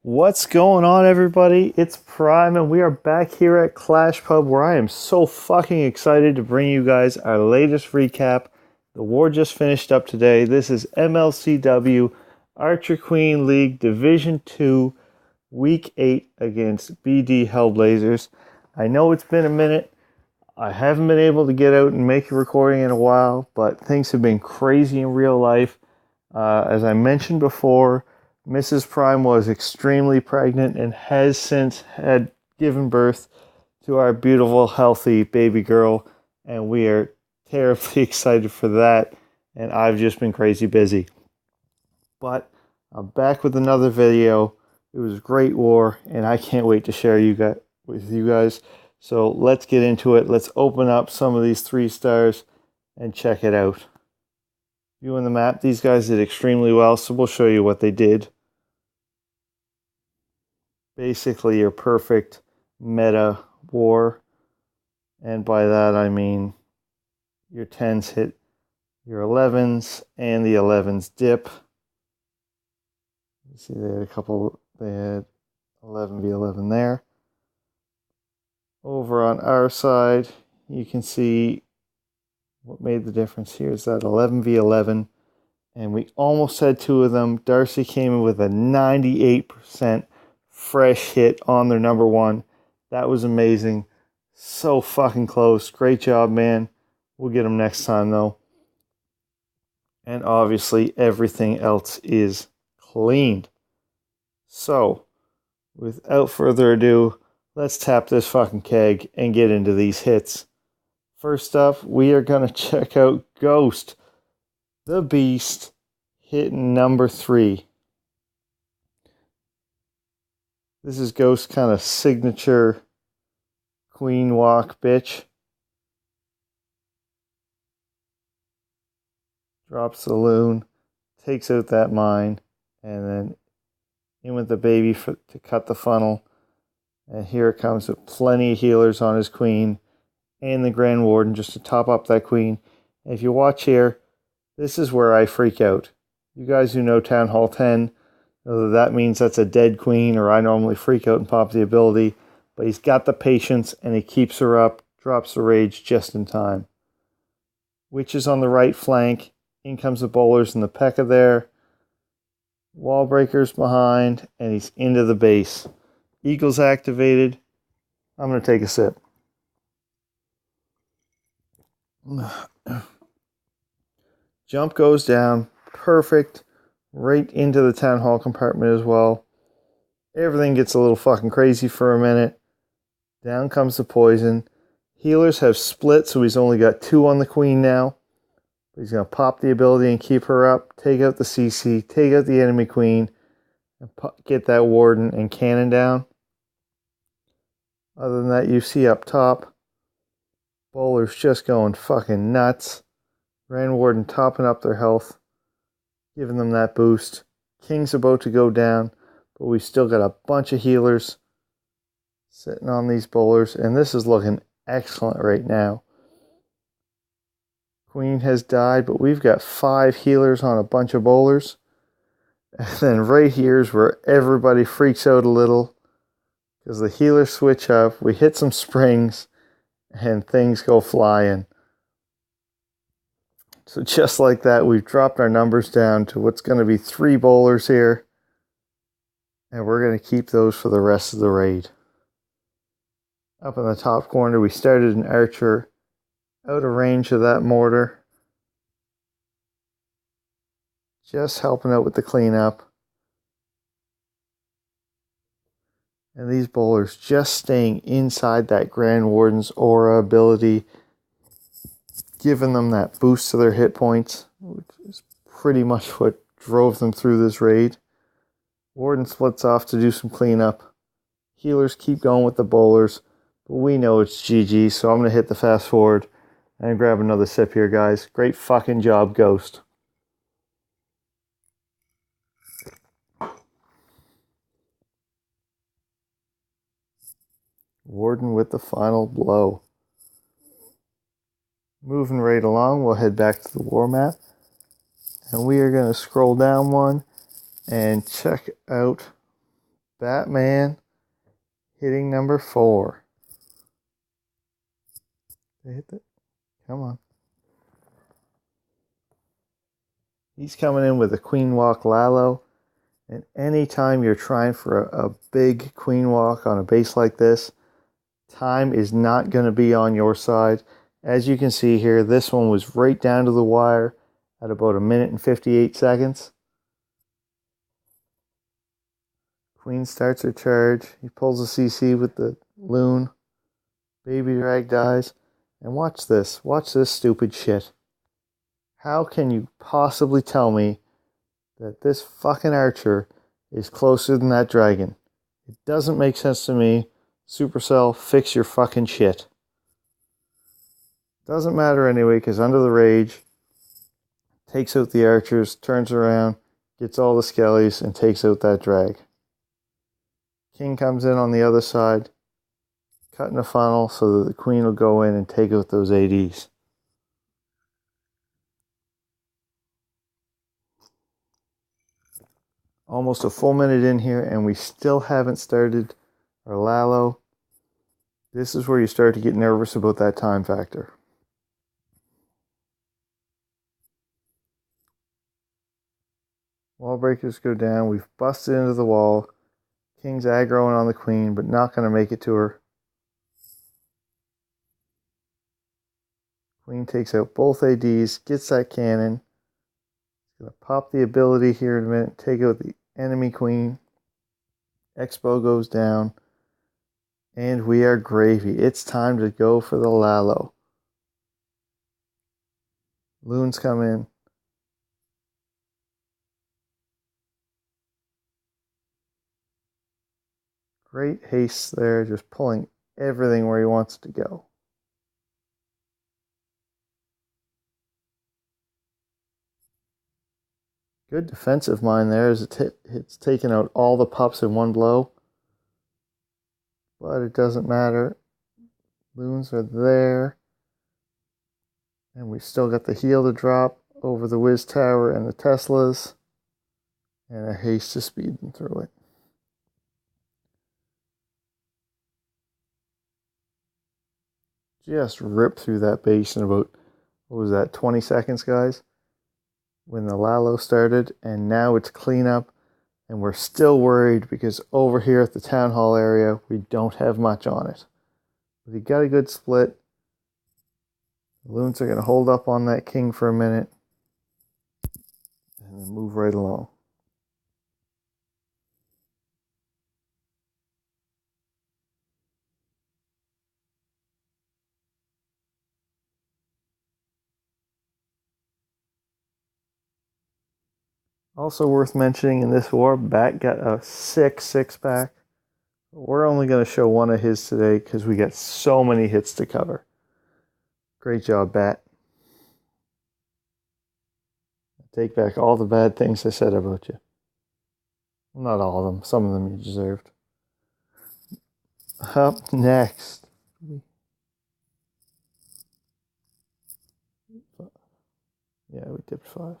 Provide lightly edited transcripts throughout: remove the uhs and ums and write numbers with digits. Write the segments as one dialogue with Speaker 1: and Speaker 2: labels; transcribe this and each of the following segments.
Speaker 1: What's going on, everybody? It's Prime, and we are back here at ClashPub, where I am so fucking excited to bring you guys our latest recap. The war just finished up today. This is MLCW Archer Queen League Division 2, Week 8 against BD HellBlazers. I know it's been a minute. I haven't been able to get out and make a recording in a while, but things have been crazy in real life. As I mentioned before, Mrs. Prime was extremely pregnant and has since had given birth to our beautiful, healthy baby girl, and we are terribly excited for that, and I've just been crazy busy. But I'm back with another video. It was a great war, and I can't wait to share with you guys. So let's get into it. Let's open up some of these 3 stars and check it out. Viewing the map, these guys did extremely well, so we'll show you what they did. Basically your perfect meta war, and by that I mean your 10s hit your 11s and the 11s dip. You see they had 11v11 there. Over on our side, you can see what made the difference here is that 11v11, and we almost had 2 of them. Darcy came in with a 98% fresh hit on their number 1. That was amazing. So fucking close. Great job, man. We'll get them next time, though. And obviously, everything else is cleaned. So, without further ado, let's tap this fucking keg and get into these hits. First up, we are going to check out Ghost, the Beast, hit number 3. This is Ghost's kind of signature queen walk, bitch. Drops the loon, takes out that mine, and then in with the baby to cut the funnel. And here it comes with plenty of healers on his queen and the Grand Warden just to top up that queen. And if you watch here, this is where I freak out. You guys who know Town Hall 10, whether that means that's a dead queen or I normally freak out and pop the ability, but he's got the patience and he keeps her up, drops the rage just in time. Witch is on the right flank. In comes the bowlers and the P.E.K.K.A there. Wall breakers behind, and he's into the base. Eagle's activated. I'm going to take a sip. Jump goes down. Perfect. Right into the town hall compartment as well. Everything gets a little fucking crazy for a minute. Down comes the poison. Healers have split, so he's only got 2 on the queen now. He's going to pop the ability and keep her up. Take out the CC. Take out the enemy queen. And get that warden and cannon down. Other than that, you see up top, bowlers just going fucking nuts. Grand Warden topping up their health, giving them that boost. King's about to go down, but we still got a bunch of healers sitting on these bowlers, and this is looking excellent right now. Queen has died, but we've got 5 healers on a bunch of bowlers. And then right here is where everybody freaks out a little, because the healers switch up, we hit some springs, and things go flying. So just like that, we've dropped our numbers down to what's going to be 3 bowlers here. And we're going to keep those for the rest of the raid. Up in the top corner, we started an archer out of range of that mortar. Just helping out with the cleanup. And these bowlers just staying inside that Grand Warden's aura ability, giving them that boost to their hit points, which is pretty much what drove them through this raid. Warden splits off to do some cleanup. Healers keep going with the bowlers, but we know it's GG, so I'm going to hit the fast forward and grab another sip here, guys. Great fucking job, Ghost. Warden with the final blow. Moving right along, we'll head back to the war map. And we are going to scroll down one and check out Batman hitting number 4. They hit it. Come on. He's coming in with a Queen Walk Lalo. And anytime you're trying for a big Queen Walk on a base like this, time is not going to be on your side. As you can see here, this one was right down to the wire at about 1 minute and 58 seconds. Queen starts her charge. He pulls a CC with the loon. Baby drag dies. And watch this. Watch this stupid shit. How can you possibly tell me that this fucking archer is closer than that dragon? It doesn't make sense to me. Supercell, fix your fucking shit. Doesn't matter anyway, because Under the Rage takes out the archers, turns around, gets all the skellies, and takes out that drag. King comes in on the other side, cutting a funnel so that the queen will go in and take out those ADs. Almost a full minute in here, and we still haven't started our Lalo. This is where you start to get nervous about that time factor. Wall breakers go down. We've busted into the wall. King's aggroing on the queen, but not going to make it to her. Queen takes out both ADs, gets that cannon. Going to pop the ability here in a minute, take out the enemy queen. Expo goes down. And we are gravy. It's time to go for the Lalo. Loons come in. Great haste there, just pulling everything where he wants to go. Good defensive mind there as it's taken out all the pups in one blow. But it doesn't matter. Loons are there. And we still got the heal to drop over the Wiz Tower and the Teslas. And a haste to speed them through it. Just ripped through that base in about, what was that, 20 seconds, guys? When the Lalo started, and now it's cleanup, and we're still worried because over here at the town hall area, we don't have much on it. But he got a good split. The loons are going to hold up on that king for a minute, and then move right along. Also worth mentioning in this war, Bat got a 6 pack. We're only going to show one of his today because we got so many hits to cover. Great job, Bat. I take back all the bad things I said about you. Not all of them. Some of them you deserved. Up next. Yeah, we dipped 5.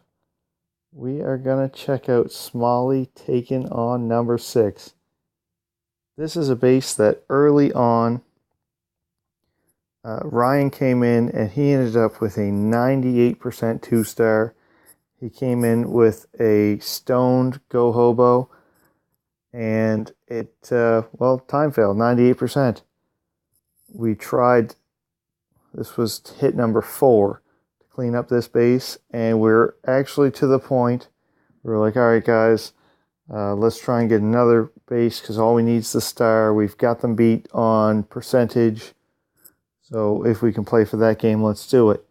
Speaker 1: We are going to check out Smalley taking on number 6. This is a base that early on, Ryan came in and he ended up with a 98% 2-star. He came in with a stoned Go Hobo, and it, time failed, 98%. We tried, this was hit number 4. Clean up this base, and we're actually to the point we're like, all right guys, let's try and get another base because all we need is the star. We've got them beat on percentage, so if we can play for that game, let's do it.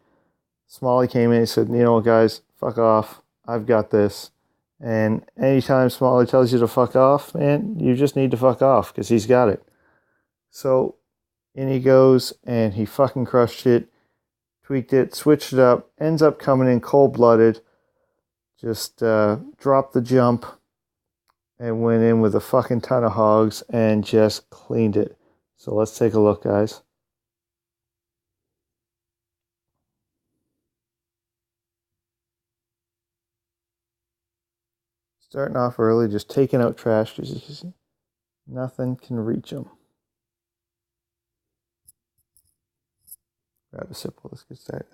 Speaker 1: Smalley came in and said, you know what guys, fuck off, I've got this. And anytime Smalley tells you to fuck off, man, you just need to fuck off because he's got it. So in he goes, and he fucking crushed it. Tweaked it, switched it up, ends up coming in cold-blooded, just dropped the jump and went in with a fucking ton of hogs and just cleaned it. So let's take a look, guys. Starting off early, just taking out trash, as you can see. Nothing can reach them. Grab a sip while this gets started.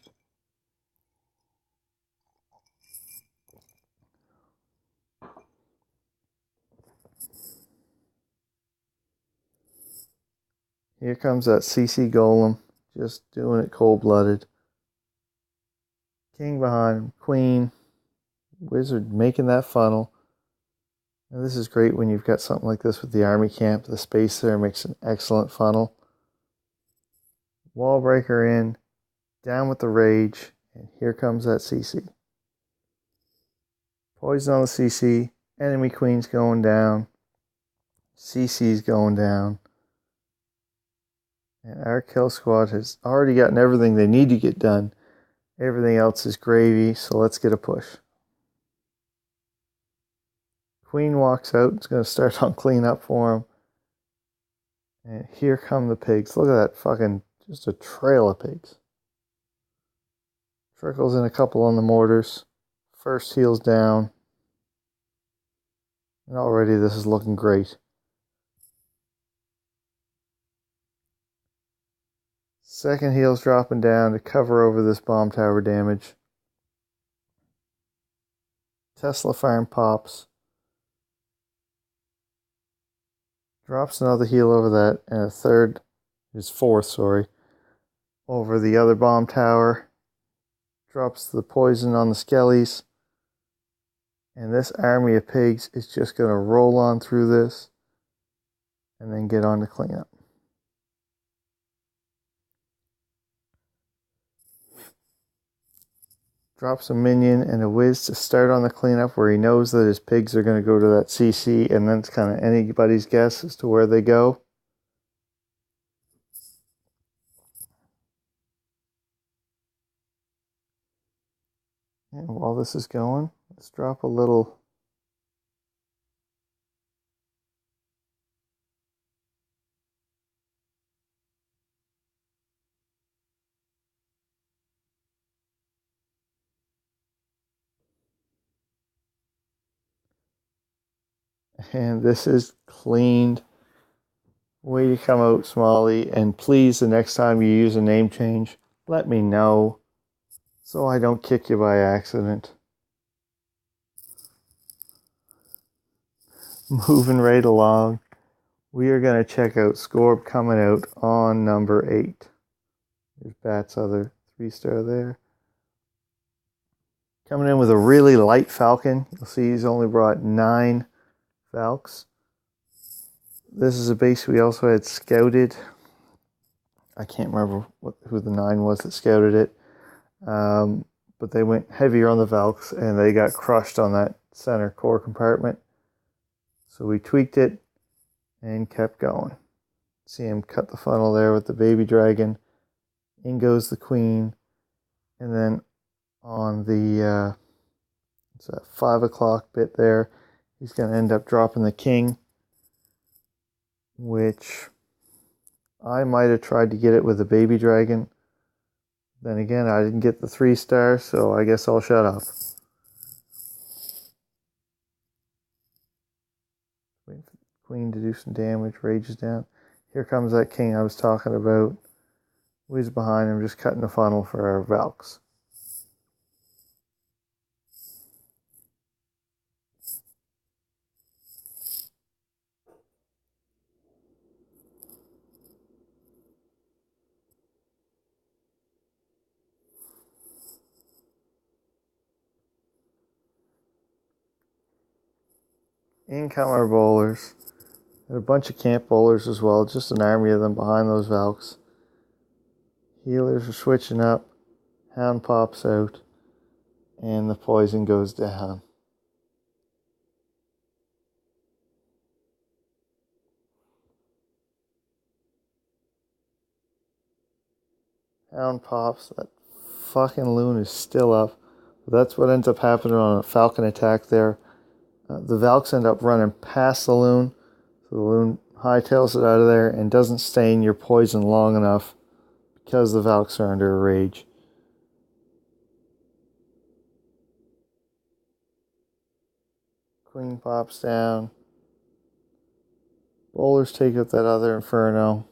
Speaker 1: Here comes that CC Golem, just doing it cold-blooded. King behind him, Queen, Wizard making that funnel. And this is great when you've got something like this with the army camp. The space there makes an excellent funnel. Wall breaker in, down with the rage, and here comes that CC. Poison on the CC, enemy queen's going down, CC's going down. And our kill squad has already gotten everything they need to get done. Everything else is gravy, so let's get a push. Queen walks out, it's going to start on cleanup for him. And here come the pigs. Look at that fucking, just a trail of pigs. Trickles in a couple on the mortars. First heal's down. And already this is looking great. Second heal's dropping down to cover over this bomb tower damage. Tesla farm pops. Drops another heal over that, and a fourth, over the other bomb tower. Drops the poison on the skellies. And this army of pigs is just going to roll on through this and then get on to cleanup. Drops a minion and a whiz to start on the cleanup where he knows that his pigs are going to go to that CC, and then it's kind of anybody's guess as to where they go. And while this is going, let's drop a little and this is cleaned. Way to come out, Smalley. And please, the next time you use a name change, let me know so I don't kick you by accident. Moving right along, we are going to check out Scorb coming out on number 8. There's Bat's other 3-star there. Coming in with a really light Falcon. You'll see he's only brought 9 Falcons. This is a base we also had scouted. I can't remember who the 9 was that scouted it. But they went heavier on the Valks and they got crushed on that center core compartment. So we tweaked it and kept going. See him cut the funnel there with the baby dragon. In goes the queen. And then on the it's a 5 o'clock bit there, he's going to end up dropping the king, which I might have tried to get it with a baby dragon. Then again, I didn't get the 3-star, so I guess I'll shut up. Waiting for the queen to do some damage. Rage is down. Here comes that king I was talking about. He's behind him, just cutting the funnel for our Valks. In come our bowlers. And a bunch of camp bowlers as well. Just an army of them behind those Valks. Healers are switching up. Hound pops out. And the poison goes down. Hound pops. That fucking loon is still up. But that's what ends up happening on a Falcon attack there. The Valks end up running past the loon. So the loon hightails it out of there and doesn't stay in your poison long enough because the Valks are under a rage. Queen pops down. Bowlers take out that other Inferno.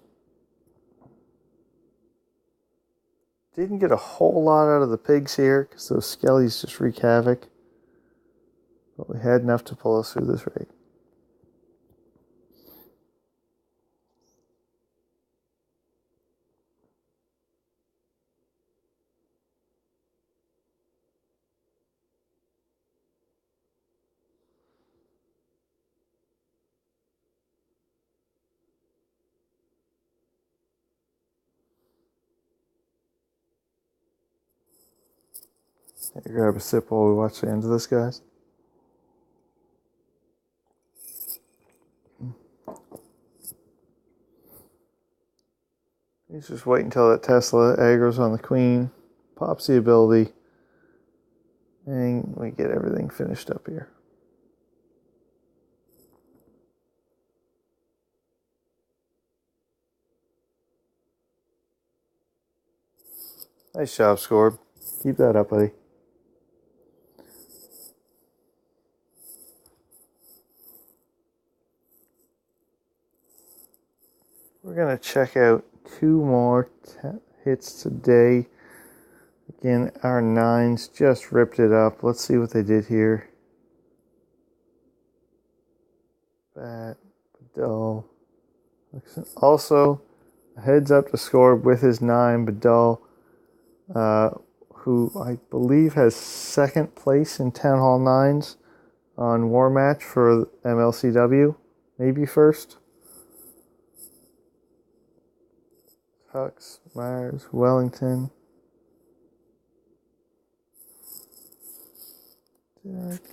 Speaker 1: Didn't get a whole lot out of the pigs here because those skellies just wreak havoc. But we had enough to pull us through this raid. Here, grab a sip while we watch the end of this, guys. He's just waiting until that Tesla aggro's on the queen, pops the ability, and we get everything finished up here. Nice job, Scorb. Keep that up, buddy. We're going to check out 2 more hits today. Again, our 9s just ripped it up. Let's see what they did here. Bat, Badal. Also, a heads up to Scorb with his 9, Badal, who I believe has 2nd place in Town Hall 9s on War Match for MLCW. Maybe 1st. Hux, Myers, Wellington. Derek.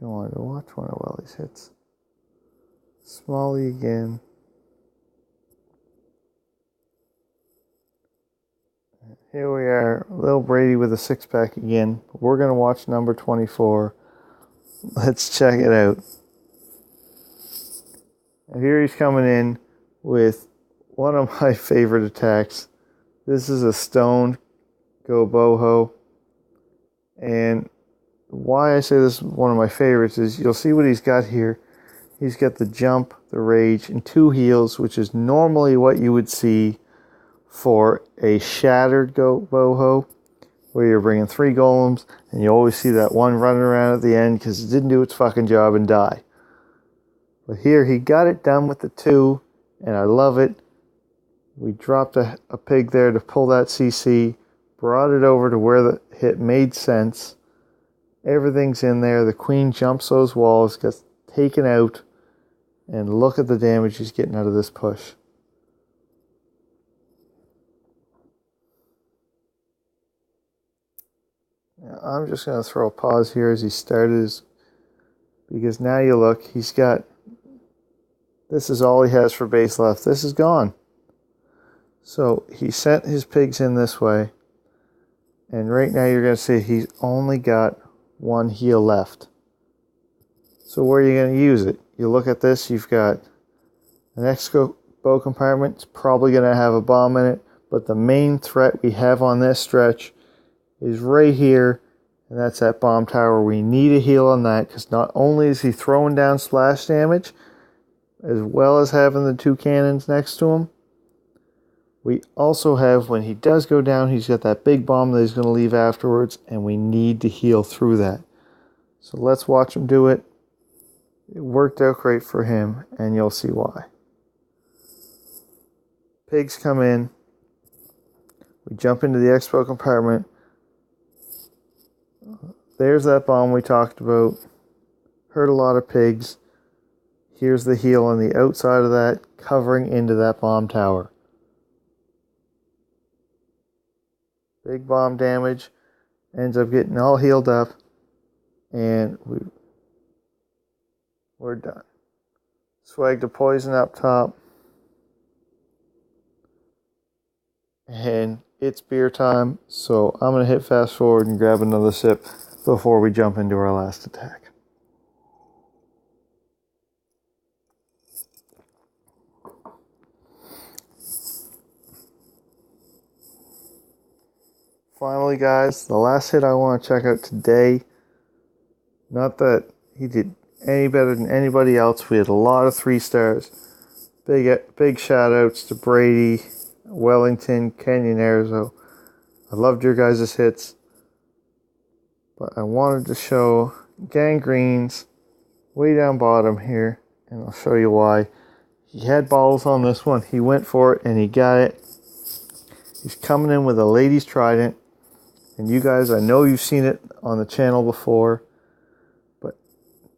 Speaker 1: You wanted to watch one of Welly's hits. Smalley again. Here we are, Lil Brady with a 6-pack again. We're going to watch number 24. Let's check it out. And here he's coming in with one of my favorite attacks. This is a stone go boho. And why I say this is one of my favorites is you'll see what he's got here. He's got the jump, the rage, and 2 heals, which is normally what you would see for a shattered go boho, where you're bringing 3 golems, and you always see that one running around at the end because it didn't do its fucking job and die. But here, he got it done with the 2, and I love it. We dropped a pig there to pull that CC, brought it over to where the hit made sense. Everything's in there. The queen jumps those walls, gets taken out, and look at the damage he's getting out of this push. Now, I'm just going to throw a pause here as he started, because now you look, he's got... This is all he has for base left. This is gone. So he sent his pigs in this way. And right now you're going to see he's only got 1 heal left. So where are you going to use it? You look at this, you've got an expo compartment. It's probably going to have a bomb in it. But the main threat we have on this stretch is right here. And that's that bomb tower. We need a heal on that, because not only is he throwing down splash damage, as well as having the 2 cannons next to him, we also have, when he does go down, he's got that big bomb that he's going to leave afterwards, and we need to heal through that. So let's watch him do it. It worked out great for him, and you'll see why. Pigs come in. We jump into the expo compartment. There's that bomb we talked about. Hurt a lot of pigs. Here's the heal on the outside of that, covering into that bomb tower. Big bomb damage. Ends up getting all healed up. And we're done. Swag to poison up top. And it's beer time, so I'm going to hit fast forward and grab another sip before we jump into our last attack. Finally, guys, the last hit I want to check out today Not that he did any better than anybody else. We had a lot of 3 stars. Big shout outs to Brady, Wellington, Kenyon Arzo. I loved your guys' hits. But I wanted to show Gangrene's way down bottom here. And I'll show you why. He had balls on this one. He went for it and he got it. He's coming in with a Lady's Trident. And you guys, I know you've seen it on the channel before. But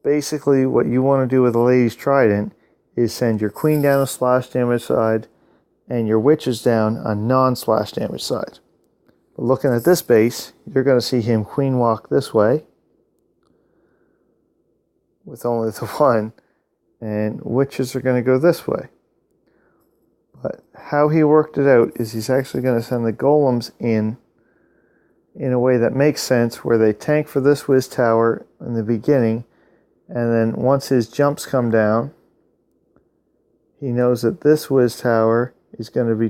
Speaker 1: basically what you want to do with a Lady's Trident is send your queen down a splash damage side and your witches down a non-splash damage side. But looking at this base, you're going to see him queen walk this way with only the 1, and witches are going to go this way. But how he worked it out is he's actually going to send the golems in a way that makes sense, where they tank for this whiz tower in the beginning, and then once his jumps come down, he knows that this whiz tower is going to be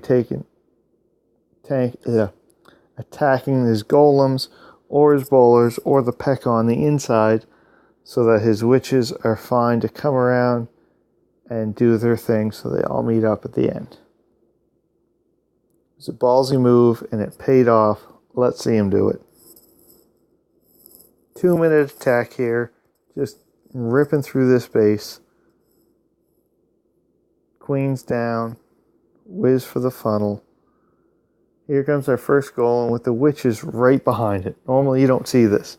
Speaker 1: attacking his golems or his bowlers or the peck on the inside, so that his witches are fine to come around and do their thing, so they all meet up at the end. It's a ballsy move and it paid off. Let's see him do it. 2-minute attack here, just ripping through this base. Queen's down, whiz for the funnel. Here comes our first golem with the witches right behind it. Normally you don't see this.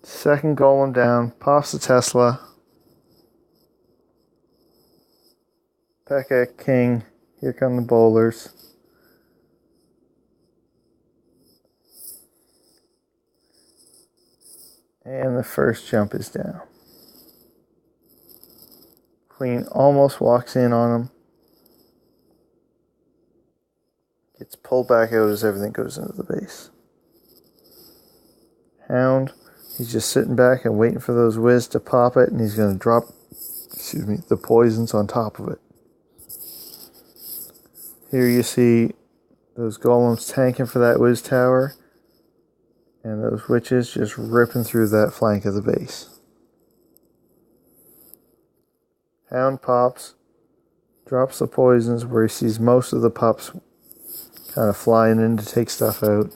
Speaker 1: Second golem down, pops the Tesla. Pekka, king. Here come the bowlers. And the first jump is down. Queen almost walks in on him. Gets pulled back out as everything goes into the base. Hound, he's just sitting back and waiting for those whiz to pop it, and he's going to drop, the poisons on top of it. Here you see those golems tanking for that whiz tower, and those witches just ripping through that flank of the base. Hound pops, drops the poisons where he sees most of the pups kind of flying in to take stuff out.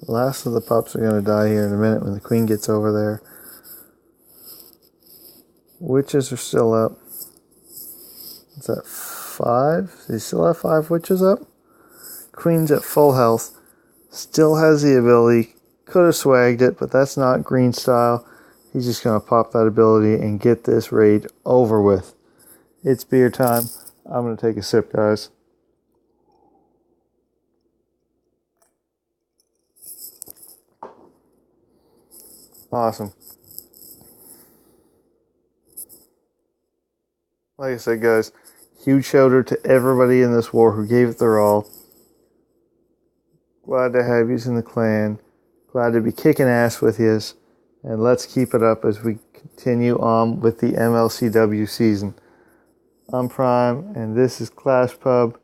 Speaker 1: The last of the pups are going to die here in a minute when the queen gets over there. Witches are still up. Is that 5? Does he still have 5 witches up? Queen's at full health. Still has the ability. Could have swagged it, but that's not green style. He's just going to pop that ability and get this raid over with. It's beer time. I'm going to take a sip, guys. Awesome. Like I said, guys, huge shout out to everybody in this war who gave it their all. Glad to have yous in the clan. Glad to be kicking ass with yous. And let's keep it up as we continue on with the MLCW season. I'm Prime, and this is ClashPub.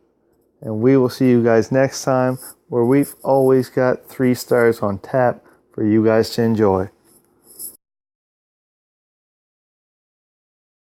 Speaker 1: And we will see you guys next time, where we've always got 3 stars on tap for you guys to enjoy.